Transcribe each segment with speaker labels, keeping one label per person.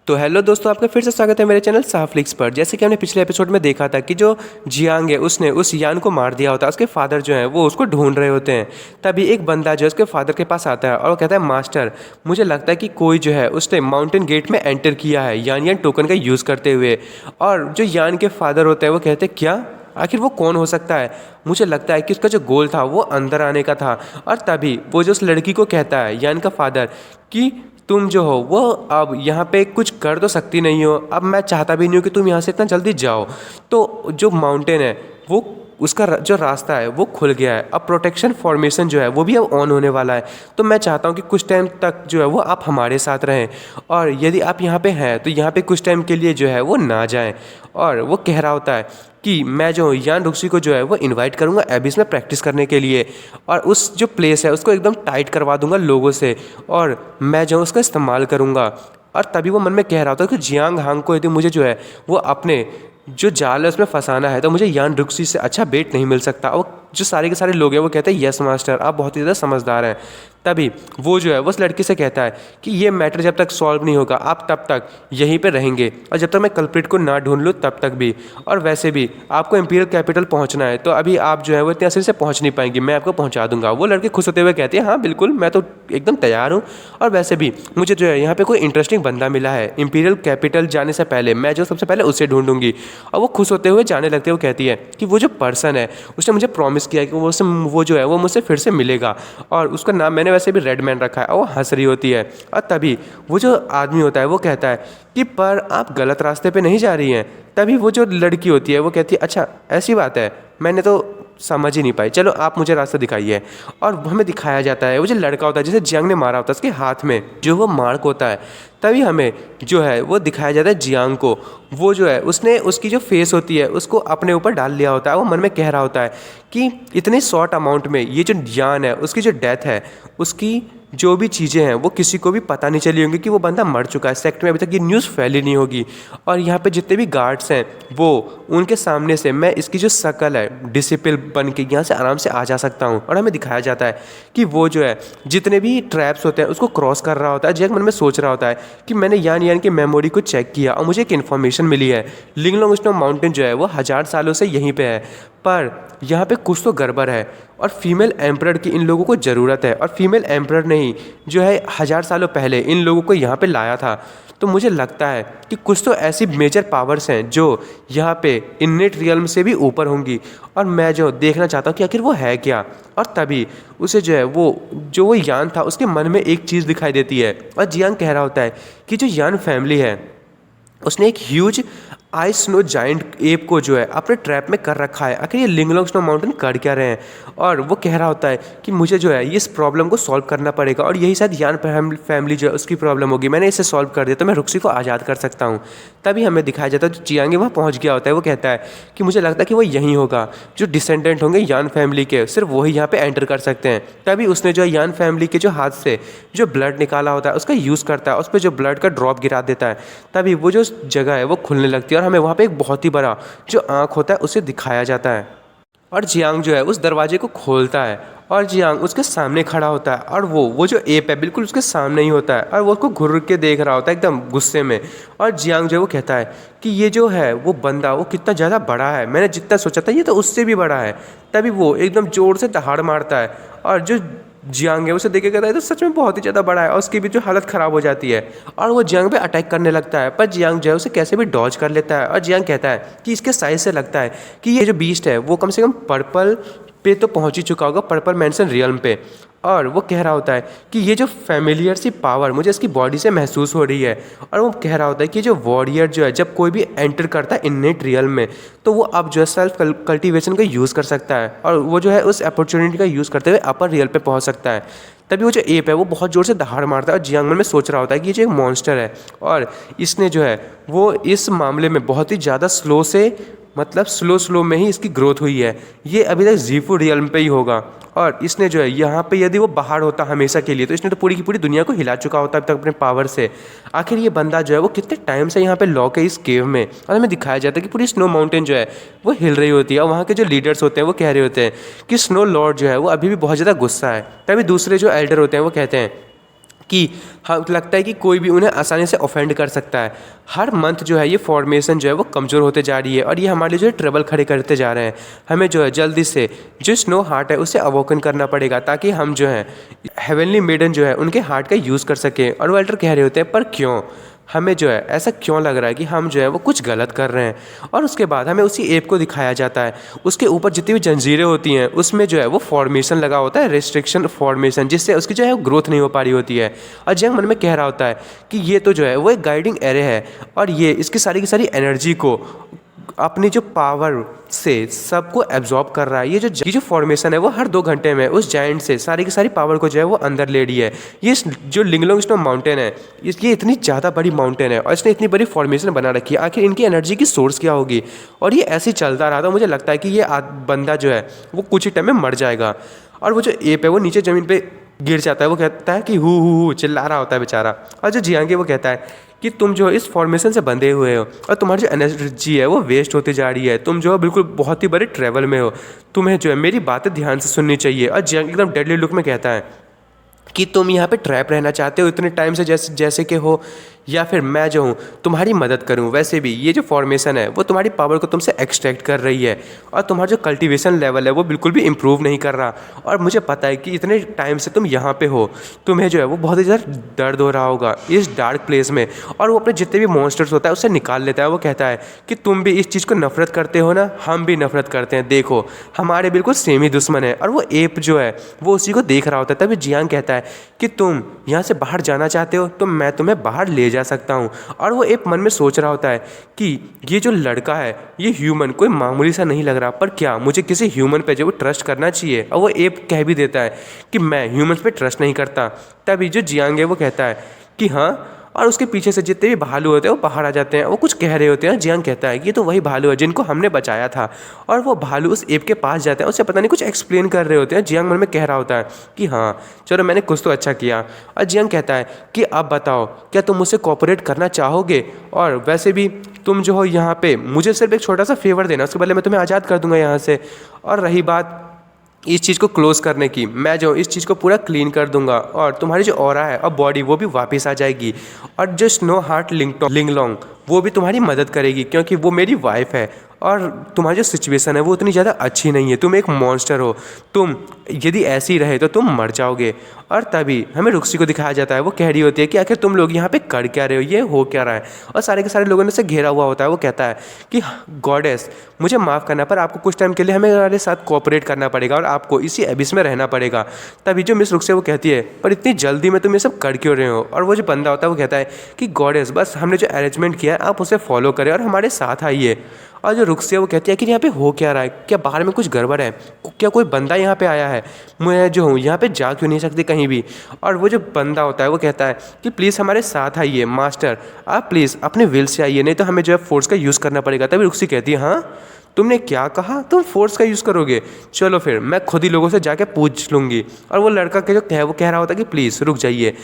Speaker 1: तो हेलो दोस्तों, आपका फिर से स्वागत है मेरे चैनल साफ्लिक्स पर। जैसे कि हमने पिछले एपिसोड में देखा था कि जो जियांग है उसने उस यान को मार दिया होता है। उसके फादर जो है वो उसको ढूंढ रहे होते हैं। तभी एक बंदा जो है उसके फादर के पास आता है और वो कहता है, मास्टर मुझे लगता है कि कोई जो है उसने माउंटेन गेट में एंटर किया है यान टोकन का यूज़ करते हुए। और जो यान के फादर होते हैं वो कहते हैं, क्या आखिर वो कौन हो सकता है? मुझे लगता है कि उसका जो गोल था वो अंदर आने का था। और तभी वो जो उस लड़की को कहता है, यान का फादर, कि तुम जो हो वो अब यहाँ पे कुछ कर तो सकती नहीं हो। अब मैं चाहता भी नहीं हूँ कि तुम यहाँ से इतना जल्दी जाओ। तो जो माउंटेन है वो उसका जो रास्ता है वो खुल गया है। अब प्रोटेक्शन फॉर्मेशन जो है वो भी अब ऑन होने वाला है। तो मैं चाहता हूँ कि कुछ टाइम तक जो है वो आप हमारे साथ रहें, और यदि आप यहाँ पे हैं तो यहाँ पे कुछ टाइम के लिए जो है वो ना जाएं। और वो कह रहा होता है कि मैं जो यान रुक्सी को जो है वो इनवाइट करूँगा एबिस में प्रैक्टिस करने के लिए, और उस जो प्लेस है उसको एकदम टाइट करवा दूंगा लोगों से, और मैं जो उसका इस्तेमाल करूँगा। और तभी वो मन में कह रहा होता है कि जियांग हांग को यदि मुझे जो है वो अपने जो जाल है उसमें फंसाना है तो मुझे यान रुक्सी से अच्छा बेट नहीं मिल सकता। और जो सारे के सारे लोग हैं वो कहते हैं, यस मास्टर, आप बहुत ही ज़्यादा समझदार हैं। तभी वो जो है वो उस लड़की से कहता है कि ये मैटर जब तक सॉल्व नहीं होगा आप तब तक यहीं पे रहेंगे, और जब तक मैं कल्प्रिट को ना ढूंढ लूँ तब तक भी। और वैसे भी आपको इंपीरियल कैपिटल पहुंचना है तो अभी आप जो है वो इतनी आसानी से पहुंच नहीं पाएंगे, मैं आपको पहुंचा दूंगा। वो लड़के खुश होते हुए कहती है, हाँ बिल्कुल, मैं तो एकदम तैयार हूँ। और वैसे भी मुझे जो है यहाँ पे कोई इंटरेस्टिंग बंदा मिला है, इंपीरियल कैपिटल जाने से पहले मैं जो सबसे पहले उसे ढूंढूंगी। और वो खुश होते हुए जाने लगते, वो कहती है कि वो जो पर्सन है उसने मुझे प्रॉमिस किया है कि वो जो है वो मुझसे फिर से मिलेगा, और उसका नाम मैंने वैसे भी रेड मैन रखा है। और वो हंस रही होती है। और तभी वो जो आदमी होता है वो कहता है कि पर आप गलत रास्ते पे नहीं जा रही हैं। तभी वो जो लड़की होती है वो कहती है, अच्छा ऐसी बात है, मैंने तो समझ ही नहीं पाई, चलो आप मुझे रास्ता दिखाइए। और हमें दिखाया जाता है वो जो लड़का होता है जिसे जियांग ने मारा होता है, उसके हाथ में जो वो मार्क होता है। तभी हमें जो है वो दिखाया जाता है जियांग को, वो जो है उसने उसकी जो फेस होती है उसको अपने ऊपर डाल लिया होता है। वो मन में कह रहा होता है कि इतने शॉर्ट अमाउंट में ये जो यान है उसकी जो डेथ है, उसकी जो भी चीज़ें हैं वो किसी को भी पता नहीं चली होंगी कि वो बंदा मर चुका है। सेक्टर में अभी तक ये न्यूज़ फैली नहीं होगी। और यहाँ पे जितने भी गार्ड्स हैं वो उनके सामने से मैं इसकी जो शक्ल है डिसिपल बन के यहाँ से आराम से आ जा सकता हूँ। और हमें दिखाया जाता है कि वो जो है जितने भी ट्रैप्स होते हैं उसको क्रॉस कर रहा होता है। जैक मन में सोच रहा होता है कि मैंने यान की मेमोरी को चेक किया और मुझे एक इन्फॉर्मेशन मिली है, लिंगलोंग स्नो माउंटेन जो है वो 1000 सालों से यहीं पे है, पर यहाँ पे कुछ तो गड़बड़ है और फीमेल एम्परर की इन लोगों को ज़रूरत है। और फीमेल एम्परर ने ही जो है 1000 सालों पहले इन लोगों को यहाँ पे लाया था। तो मुझे लगता है कि कुछ तो ऐसी मेजर पावर्स हैं जो यहाँ पे इन्नेट रियल्म से भी ऊपर होंगी, और मैं जो देखना चाहता हूँ कि आखिर वो है क्या। और तभी उसे जो है वो यान था उसके मन में एक चीज़ दिखाई देती है, और जियांग कह रहा होता है कि जो यान फैमिली है उसने एक huge ice snow giant app को जो है अपने ट्रैप में कर रखा है। आखिर ये लिंगलोंग स्नो माउंटेन कर क्या रहे हैं? और वो कह रहा होता है कि मुझे जो है इस प्रॉब्लम को सॉल्व करना पड़ेगा, और यही शायद यान फैमिली जो है उसकी प्रॉब्लम होगी। मैंने इसे सॉल्व कर दिया तो मैं रुक्सी को आज़ाद कर सकता हूँ। तभी हमें दिखाया जाता है जो जियांग वहाँ पहुँच गया होता है वो कहता है कि मुझे लगता है कि वो यहीं होगा, जो डिसेंडेंट होंगे यान फैमिली के सिर्फ वही यहाँ पे एंटर कर सकते हैं। तभी उसने जो है यान फैमिली के जो हाथ से जो ब्लड निकाला होता है उसका यूज़ करता है, उस पर जो ब्लड का ड्रॉप गिरा देता है। तभी वो जो जगह है वो खुलने लगती है और हमें वहाँ पे एक बहुत ही बड़ा जो आँख होता है उसे दिखाया जाता है। और जियांग जो है उस दरवाजे को खोलता है और जियांग उसके सामने खड़ा होता है, और वो जो एप है बिल्कुल उसके सामने ही होता है, और वो उसको घुर के देख रहा होता है एकदम गुस्से में। और जियांग जो है वो कहता है कि ये जो है वो बंदा वो कितना ज़्यादा बड़ा है, मैंने जितना सोचा था ये तो उससे भी बड़ा है। तभी वो एकदम ज़ोर से दहाड़ मारता है, और जो जियांग है उसे देख के कहता है तो सच में बहुत ही ज़्यादा बड़ा है, और उसकी भी जो हालत ख़राब हो जाती है। और वो जियांग पे अटैक करने लगता है, पर जियांग जो है उसे कैसे भी डॉज कर लेता है। और जियांग कहता है कि इसके साइज से लगता है कि ये जो बीस्ट है वो कम से कम पर्पल पे तो पहुंच ही चुका होगा, पर्पल मैंसन रियल्म पे। और वो कह रहा होता है कि ये जो फैमिलियर सी पावर मुझे इसकी बॉडी से महसूस हो रही है। और वो कह रहा होता है कि जो वॉरियर जो है जब कोई भी एंटर करता है इन्नेट रियल्म में तो वो अब जो है सेल्फ कल्टीवेशन का यूज़ कर सकता है, और वो जो है उस अपॉर्चुनिटी का यूज़ करते हुए अपर रियल पे पहुंच सकता है। तभी वो जो एप है वो बहुत ज़ोर से दहाड़ मारता है, और जियांग मन में सोच रहा होता है कि ये जो एक मॉन्स्टर है और इसने जो है वो इस मामले में बहुत ही ज़्यादा स्लो में ही इसकी ग्रोथ हुई है। ये अभी तक जीफू रियल्म पे ही होगा, और इसने जो है यहाँ पे यदि वो बाहर होता हमेशा के लिए तो इसने तो पूरी की पूरी दुनिया को हिला चुका होता अब तक अपने पावर से। आखिर ये बंदा जो है वो कितने टाइम से यहाँ पे लॉक है इस केव में। और हमें दिखाया जाता है कि पूरी स्नो माउंटेन जो है वो हिल रही होती है, और वहाँ के जो लीडर्स होते हैं वो कह रहे होते हैं कि स्नो लॉर्ड जो है वो अभी भी बहुत ज़्यादा गुस्सा है। तभी दूसरे जो एल्डर होते हैं वो कहते हैं कि हाँ लगता है कि कोई भी उन्हें आसानी से ऑफेंड कर सकता है। हर मंथ जो है ये फॉर्मेशन जो है वो कमज़ोर होते जा रही है और ये हमारे लिए जो है ट्रबल खड़े करते जा रहे हैं। हमें जो है जल्दी से जो स्नो हार्ट है उसे अवोकन करना पड़ेगा ताकि हम जो है हेवनली मेडन जो है उनके हार्ट का यूज़ कर सकें। और वो एल्डर कह रहे होते हैं पर क्यों, हमें जो है ऐसा क्यों लग रहा है कि हम जो है वो कुछ गलत कर रहे हैं। और उसके बाद हमें उसी एप को दिखाया जाता है, उसके ऊपर जितनी भी जंजीरें होती हैं उसमें जो है वो फॉर्मेशन लगा होता है, रेस्ट्रिक्शन फॉर्मेशन, जिससे उसकी जो है वो ग्रोथ नहीं हो पा रही होती है। और जंग मन में कह रहा होता है कि ये तो जो है वो एक गाइडिंग एरे है और ये इसकी सारी की सारी एनर्जी को अपनी जो पावर से सबको एब्जॉर्ब कर रहा है। ये जो फॉर्मेशन है वो हर 2 घंटे में उस जायंट से सारी की सारी पावर को जो है वो अंदर ले रही है। ये जो लिंगलोंग स्नो माउंटेन है ये इतनी ज़्यादा बड़ी माउंटेन है और इसने इतनी बड़ी फॉर्मेशन बना रखी है, आखिर इनकी एनर्जी की सोर्स क्या होगी। और ये ऐसे ही चलता रहा तो मुझे लगता है कि ये बंदा जो है वो कुछ ही टाइम में मर जाएगा। और वो जो एप है वो नीचे ज़मीन पर गिर जाता है। वो कहता है कि हु चिल्ला रहा होता है बेचारा। और जो जियांग है वो कहता है कि तुम जो इस फॉर्मेशन से बंधे हुए हो और तुम्हारी जो एनर्जी है वो वेस्ट होती जा रही है, तुम जो है बिल्कुल बहुत ही बड़े ट्रैवल में हो, तुम्हें जो है मेरी बातें ध्यान से सुननी चाहिए। और जियांग एकदम डेडली लुक में कहता है कि तुम यहाँ पे ट्रैप रहना चाहते हो इतने टाइम से जैसे कि हो, या फिर मैं जो हूँ तुम्हारी मदद करूँ। वैसे भी ये जो फॉर्मेशन है वो तुम्हारी पावर को तुमसे एक्सट्रैक्ट कर रही है और तुम्हारा जो कल्टीवेशन लेवल है वो बिल्कुल भी इम्प्रूव नहीं कर रहा। और मुझे पता है कि इतने टाइम से तुम यहाँ पे हो, तुम्हें जो है वो बहुत ही ज़्यादा दर्द हो रहा होगा इस डार्क प्लेस में। और वो अपने जितने भी मॉन्स्टर्स होता है उससे निकाल लेता है। वो कहता है कि तुम भी इस चीज़ को नफरत करते हो ना, हम भी नफरत करते हैं, देखो हमारे बिल्कुल सेम ही दुश्मन है। और वो एप जो है वो उसी को देख रहा होता है। तभी जियांग कहता है कि तुम यहाँ से बाहर जाना चाहते हो तो मैं तुम्हें बाहर ले जा सकता हूँ। और वो एप मन में सोच रहा होता है कि ये जो लड़का है ये ह्यूमन कोई मामूली सा नहीं लग रहा, पर क्या मुझे किसी ह्यूमन पे जो वो ट्रस्ट करना चाहिए। और वो एप कह भी देता है कि मैं ह्यूमन्स पे ट्रस्ट नहीं करता। तभी जो जियांग है वो कहता है कि हाँ, और उसके पीछे से जितने भी भालू होते हैं वो बाहर आ जाते हैं। वो कुछ कह रहे होते हैं। जियांग कहता है कि ये तो वही भालू है जिनको हमने बचाया था। और वो भालू उस एप के पास जाते हैं, उससे पता नहीं कुछ एक्सप्लेन कर रहे होते हैं। जियांग मन में कह रहा होता है कि हाँ चलो मैंने कुछ तो अच्छा किया। और जियांग कहता है कि अब बताओ क्या तुम मुझसे कोऑपरेट करना चाहोगे, और वैसे भी तुम जो हो यहाँ पे मुझे सिर्फ एक छोटा सा फेवर देना, उसके बदले मैं तुम्हें आज़ाद कर दूंगा यहाँ से। और रही बात इस चीज़ को क्लोज करने की, मैं जो इस चीज़ को पूरा क्लीन कर दूंगा और तुम्हारी जो ऑरा है और बॉडी वो भी वापस आ जाएगी। और जो स्नो हार्ट लिंगलोंग वो भी तुम्हारी मदद करेगी क्योंकि वो मेरी वाइफ है। और तुम्हारी जो सिचुएशन है वो उतनी ज़्यादा अच्छी नहीं है, तुम एक मॉन्स्टर हो, तुम यदि ऐसी रहे तो तुम मर जाओगे। और तभी हमें रुक्सी को दिखाया जाता है, वो कह रही होती है कि आखिर तुम लोग यहाँ पे कर क्या रहे हो, ये हो क्या रहा है। और सारे के सारे लोगों ने से घेरा हुआ होता है। वो कहता है कि गॉडेस मुझे माफ़ करना, पर आपको कुछ टाइम के लिए हमारे साथ कोऑपरेट करना पड़ेगा और आपको इसी एबिस में रहना पड़ेगा। तभी जो मिस रुक्सी वो कहती है पर इतनी जल्दी में तुम ये सब कर क्यों रहे हो। और वो जो बंदा होता है वो कहता है कि गॉडेस बस हमने जो अरेंजमेंट किया है आप उसे फॉलो करें और हमारे साथ आइए। और जो रुक्सी है वो कहती है कि यहाँ पे हो क्या रहा है, क्या बाहर में कुछ गड़बड़ है, क्या कोई बंदा यहाँ पे आया है, मैं जो हूँ यहाँ पे जा क्यों नहीं सकती कहीं भी। और वो जो बंदा होता है वो कहता है कि प्लीज़ हमारे साथ आइए मास्टर, आप प्लीज़ अपने विल से आइए, नहीं तो हमें जो है फोर्स का यूज़ करना पड़ेगा। तभी रुक्सी कहती है हाँ तुमने क्या कहा, तुम फोर्स का यूज़ करोगे, चलो फिर मैं खुद ही लोगों से जाके पूछ लूँगी। और वो लड़का के जो है वो कह रहा होता है कि प्लीज़ रुक जाइए।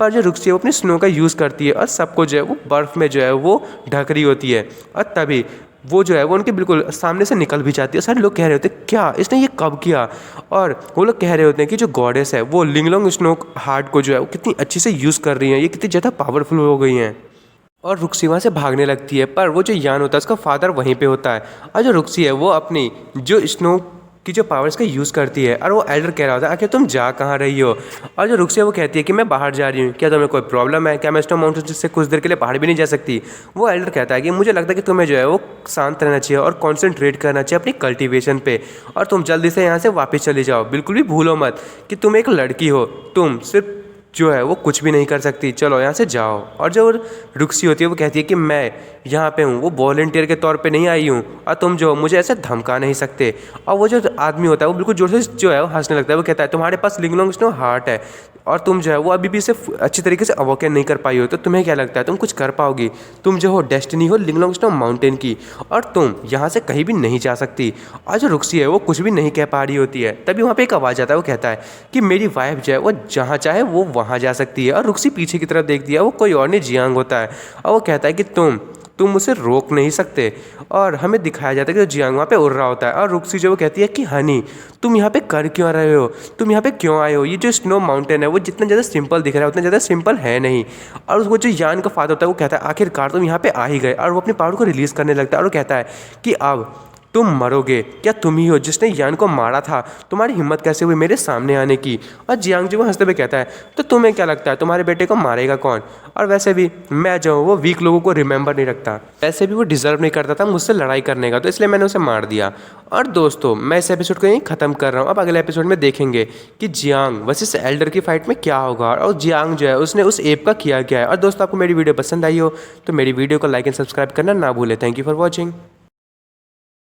Speaker 1: पर जो रुक्सी है वो अपनी स्नो का यूज़ करती है और सबको जो है वो बर्फ़ में जो है वो ढक रही होती है। और तभी वो जो है वो उनके बिल्कुल सामने से निकल भी जाती है। सारे लोग कह रहे होते हैं क्या इसने ये कब किया। और वो लोग कह रहे होते हैं कि जो गॉडेस है वो लिंगलोंग स्नो हार्ट को जो है वो कितनी अच्छी से यूज़ कर रही हैं, ये कितनी ज़्यादा पावरफुल हो गई हैं। और रुक्सी वहाँ से भागने लगती है, पर वो जो यान होता है उसका फादर वहीं पे होता है। और जो रुक्सी है वो अपनी जो स्नो की जो पावर्स का यूज़ करती है। और वो एल्डर कह रहा होता है आखिर तुम जा कहाँ रही हो। और जो रुक्सी है वो कहती है कि मैं बाहर जा रही हूँ, क्या तुम्हें कोई प्रॉब्लम है, क्या मैं स्नो माउंटेन से कुछ देर के लिए बाहर भी नहीं जा सकती। वो एल्डर कहता है कि मुझे लगता है कि तुम्हें जो है वो शांत रहना चाहिए और कॉन्सेंट्रेट करना चाहिए अपनी कल्टीवेशन पे, और तुम जल्दी से यहाँ से वापस चली जाओ। बिल्कुल भी भूलो मत कि तुम एक लड़की हो, तुम सिर्फ जो है वो कुछ भी नहीं कर सकती, चलो यहाँ से जाओ। और जो रुक्सी होती है वो कहती है कि मैं यहाँ पे हूँ, वो वॉलंटियर के तौर पे नहीं आई हूँ, और तुम जो मुझे ऐसे धमका नहीं सकते। और वो जो आदमी होता है वो बिल्कुल जोर से जो है वो हंसने लगता है। वो कहता है तुम्हारे पास लिंगलोंग स्नो हार्ट है और तुम जो है वो अभी भी इसे अच्छी तरीके से अवोकन नहीं कर पाई हो, तो तुम्हें क्या लगता है तुम कुछ कर पाओगी। तुम जो हो डेस्टिनी हो लिंगलोंग स्नो माउंटेन की, और तुम यहाँ से कहीं भी नहीं जा सकती। और जो रुक्सी है वो कुछ भी नहीं कह पा रही होती है। तभी वहाँ पे एक आवाज़ आता है, वो कहता है कि मेरी वाइफ जो है वो जहाँ चाहे वो वहाँ जा सकती है। और रुक्सी पीछे की तरफ देखती है, वो कोई और नहीं जियांग होता है। और वो कहता है कि तुम तुम उसे रोक नहीं सकते। और हमें दिखाया जाता है कि जियांग वहाँ पे उड़ रहा होता है और रुक्सी जो वो कहती है कि हनी तुम यहाँ पे कर क्यों रहे हो, तुम यहाँ पे क्यों आए हो, ये जो स्नो माउंटेन है वो जितना ज़्यादा सिंपल दिख रहा है उतना ज़्यादा सिंपल है नहीं। और उसको जो यान का फादर होता है वो कहता है आखिरकार तुम यहाँ पे आ ही गए, और वो अपने पावर को रिलीज़ करने लगता है और वो कहता है कि अब तुम मरोगे, क्या तुम ही हो जिसने यान को मारा था, तुम्हारी हिम्मत कैसे हुई मेरे सामने आने की। और जियांग जी वो हंसते हुए कहता है तो तुम्हें क्या लगता है तुम्हारे बेटे को मारेगा कौन, और वैसे भी मैं जो हूँ वो वीक लोगों को रिमेंबर नहीं रखता, वैसे भी वो डिजर्व नहीं करता था मुझसे लड़ाई करने का, तो इसलिए मैंने उसे मार दिया। और दोस्तों मैं इस एपिसोड को यहीं ख़त्म कर रहा हूँ। अब अगले एपिसोड में देखेंगे कि जियांग वर्सेस एल्डर की फाइट में क्या होगा और जियांग जो है उसने उस एप का किया क्या है। और दोस्तों आपको मेरी वीडियो पसंद आई हो तो मेरी वीडियो को लाइक एंड सब्सक्राइब करना ना भूलें। Thank you for watching.